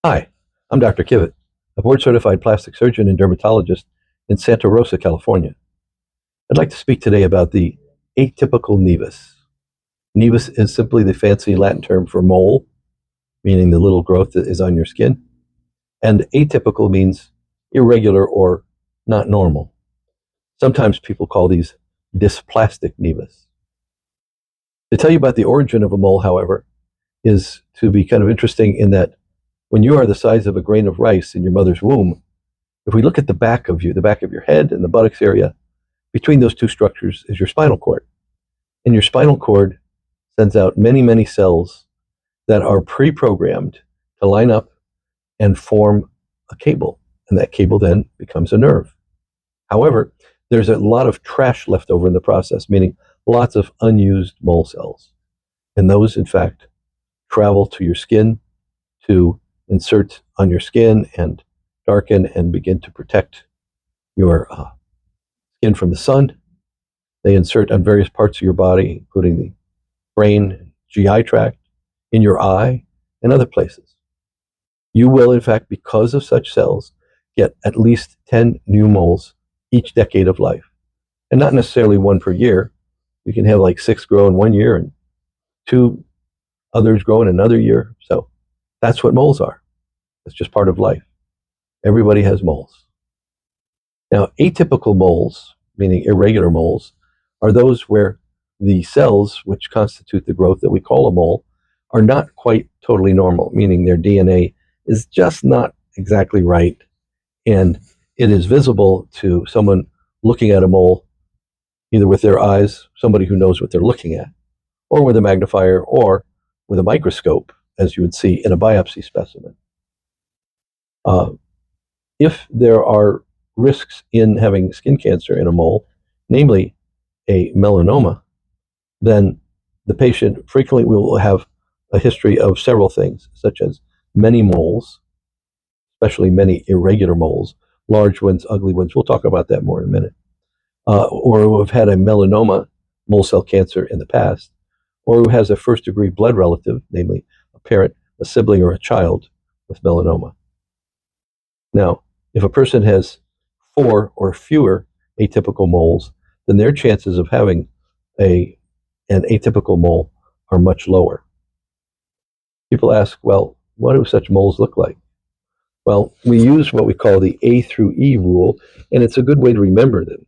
Hi, I'm Dr. Kivett, a board-certified plastic surgeon and dermatologist in Santa Rosa, California. I'd like to speak today about the atypical nevus. Nevus is simply the fancy Latin term for mole, meaning the little growth that is on your skin, and atypical means irregular or not normal. Sometimes people call these dysplastic nevus. To tell you about the origin of a mole, however, is to be kind of interesting in that when you are the size of a grain of rice in your mother's womb, if we look at the back of you, the back of your head and the buttocks area, between those two structures is your spinal cord. And your spinal cord sends out many, many cells that are pre-programmed to line up and form a cable. And that cable then becomes a nerve. However, there's a lot of trash left over in the process, meaning lots of unused mole cells. And those, in fact, travel to your skin to insert on your skin and darken and begin to protect your skin from the sun. They insert on various parts of your body, including the brain, GI tract, in your eye, and other places. You will, in fact, because of such cells, get at least 10 new moles each decade of life. And not necessarily one per year. You can have like 6 grow in 1 year and 2 others grow in another year. So that's what moles are. It's just part of life. Everybody has moles. Now, atypical moles, meaning irregular moles, are those where the cells which constitute the growth that we call a mole are not quite totally normal, meaning their DNA is just not exactly right, and it is visible to someone looking at a mole, either with their eyes, somebody who knows what they're looking at, or with a magnifier, or with a microscope, as you would see in a biopsy specimen. If there are risks in having skin cancer in a mole, namely a melanoma, then the patient frequently will have a history of several things, such as many moles, especially many irregular moles, large ones, ugly ones. We'll talk about that more in a minute. Or who have had a melanoma, mole cell cancer in the past, or who has a first-degree blood relative, namely a parent, a sibling, or a child with melanoma. Now, if a person has 4 or fewer atypical moles, then their chances of having an atypical mole are much lower. People ask, well, what do such moles look like? Well, we use what we call the A through E rule, and it's a good way to remember them.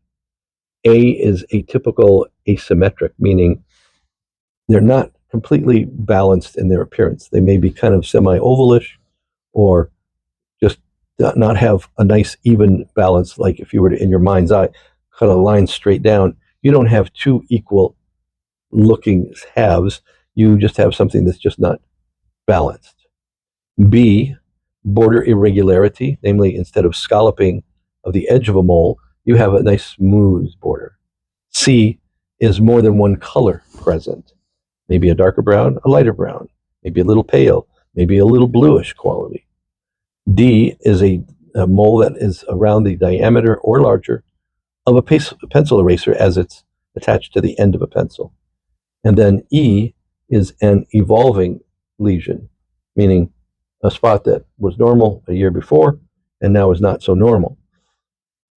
A is atypical asymmetric, meaning they're not completely balanced in their appearance. They may be kind of semi-ovalish or just not have a nice even balance, like if you were to, in your mind's eye, cut a line straight down. You don't have 2 equal looking halves. You just have something that's just not balanced. B, border irregularity, namely instead of scalloping of the edge of a mole, you have a nice smooth border. C is more than one color present, maybe a darker brown, a lighter brown, maybe a little pale, maybe a little bluish quality. D is a mole that is around the diameter or larger of a pencil eraser as it's attached to the end of a pencil. And then E is an evolving lesion, meaning a spot that was normal a year before and now is not so normal.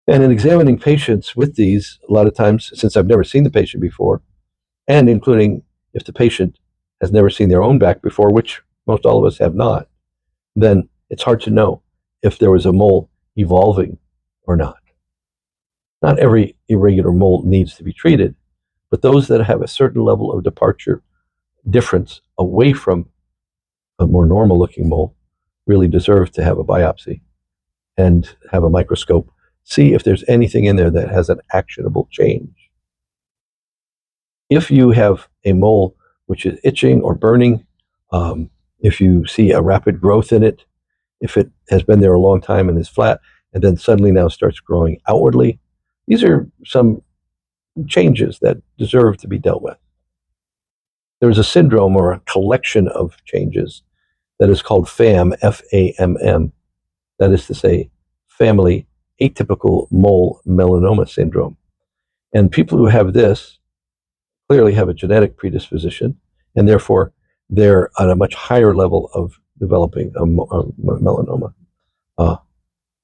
And in examining patients with these, a lot of times, since I've never seen the patient before, and including if the patient has never seen their own back before, which most all of us have not, then it's hard to know if there was a mole evolving or not. Not every irregular mole needs to be treated, but those that have a certain level of departure, difference away from a more normal looking mole, really deserve to have a biopsy and have a microscope, see if there's anything in there that has an actionable change. If you have a mole which is itching or burning, if you see a rapid growth in it, if it has been there a long time and is flat, and then suddenly now starts growing outwardly, these are some changes that deserve to be dealt with. There's a syndrome or a collection of changes that is called FAM, F-A-M-M. That is to say, family atypical mole melanoma syndrome. And people who have this clearly have a genetic predisposition, and therefore they're at a much higher level of developing a melanoma.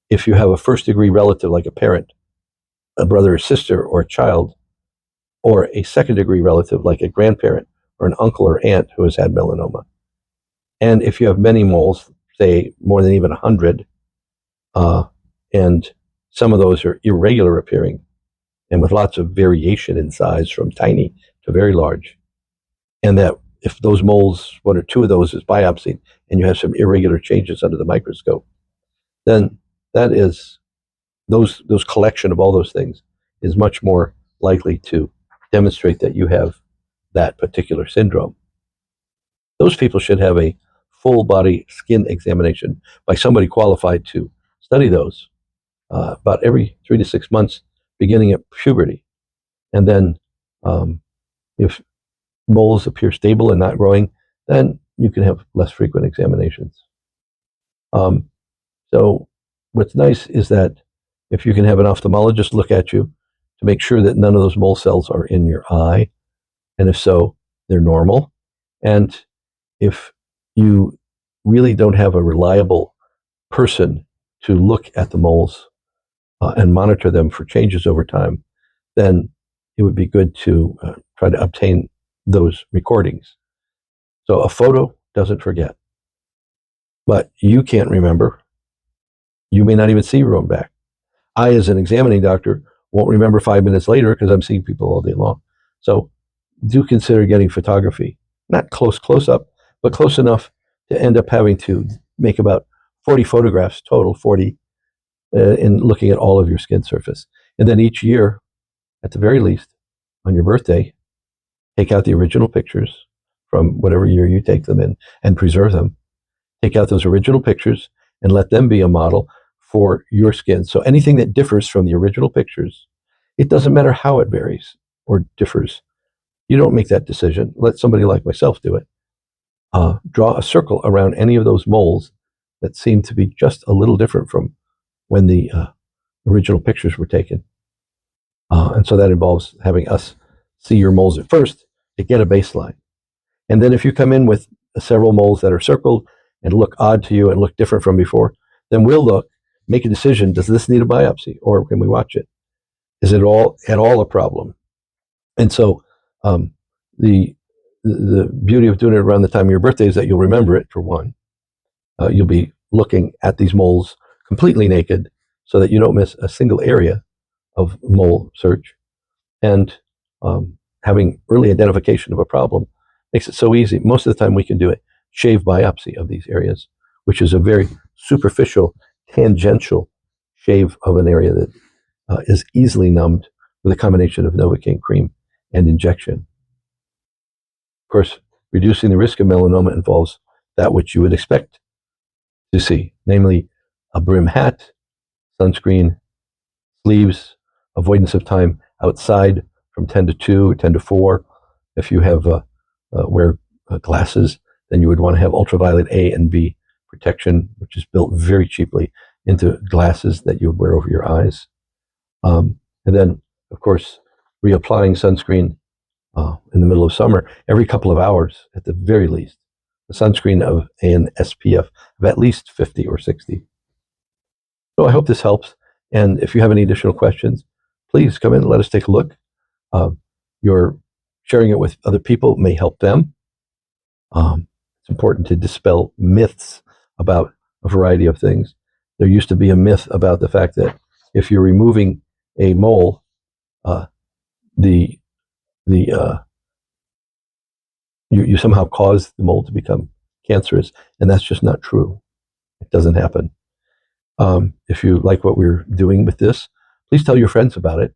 If you have a first-degree relative, like a parent, a brother or sister or a child, or a second-degree relative, like a grandparent or an uncle or aunt who has had melanoma, and if you have many moles, say more than even 100, and some of those are irregular appearing and with lots of variation in size from tiny to very large, and that if those moles, one or two of those is biopsied, and you have some irregular changes under the microscope, then that is those collection of all those things is much more likely to demonstrate that you have that particular syndrome. Those people should have a full body skin examination by somebody qualified to study those about every 3 to 6 months, beginning at puberty. And then if moles appear stable and not growing, then you can have less frequent examinations. So what's nice is that if you can have an ophthalmologist look at you to make sure that none of those mole cells are in your eye, and if so, they're normal. And if you really don't have a reliable person to look at the moles and monitor them for changes over time, then it would be good to try to obtain those recordings. So a photo doesn't forget, but you can't remember. You may not even see your own back. I, as an examining doctor, won't remember 5 minutes later because I'm seeing people all day long. So do consider getting photography, not close up, but close enough to end up having to make about 40 photographs total, 40 in looking at all of your skin surface. And then each year, at the very least, on your birthday, take out the original pictures from whatever year you take them in and preserve them. Take out those original pictures and let them be a model for your skin. So anything that differs from the original pictures, it doesn't matter how it varies or differs. You don't make that decision. Let somebody like myself do it. Draw a circle around any of those moles that seem to be just a little different from when the original pictures were taken. And so that involves having us see your moles at first to get a baseline. And then if you come in with several moles that are circled and look odd to you and look different from before, then we'll look, make a decision, does this need a biopsy or can we watch it? Is it at all a problem? And so the beauty of doing it around the time of your birthday is that you'll remember it, for one. You'll be looking at these moles completely naked so that you don't miss a single area of mole search. And having early identification of a problem makes it so easy. Most of the time we can do it shave biopsy of these areas, which is a very superficial, tangential shave of an area that is easily numbed with a combination of Novocaine cream and injection. Of course, reducing the risk of melanoma involves that which you would expect to see, namely a brim hat, sunscreen, sleeves, avoidance of time outside from 10 to 2 or 10 to 4. If you have wear glasses, then you would want to have ultraviolet A and B protection, which is built very cheaply into glasses that you would wear over your eyes. And then, of course, reapplying sunscreen in the middle of summer every couple of hours at the very least. The sunscreen of an SPF of at least 50 or 60. So I hope this helps. And if you have any additional questions, please come in and let us take a look. Your sharing it with other people may help them. It's important to dispel myths about a variety of things. There used to be a myth about the fact that if you're removing a mole, you somehow cause the mole to become cancerous, and that's just not true. It doesn't happen. If you like what we're doing with this, please tell your friends about it.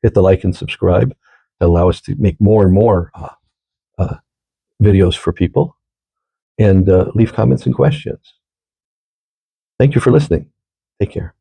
Hit the like and subscribe to allow us to make more and more videos for people, and leave comments and questions. Thank you for listening. Take care.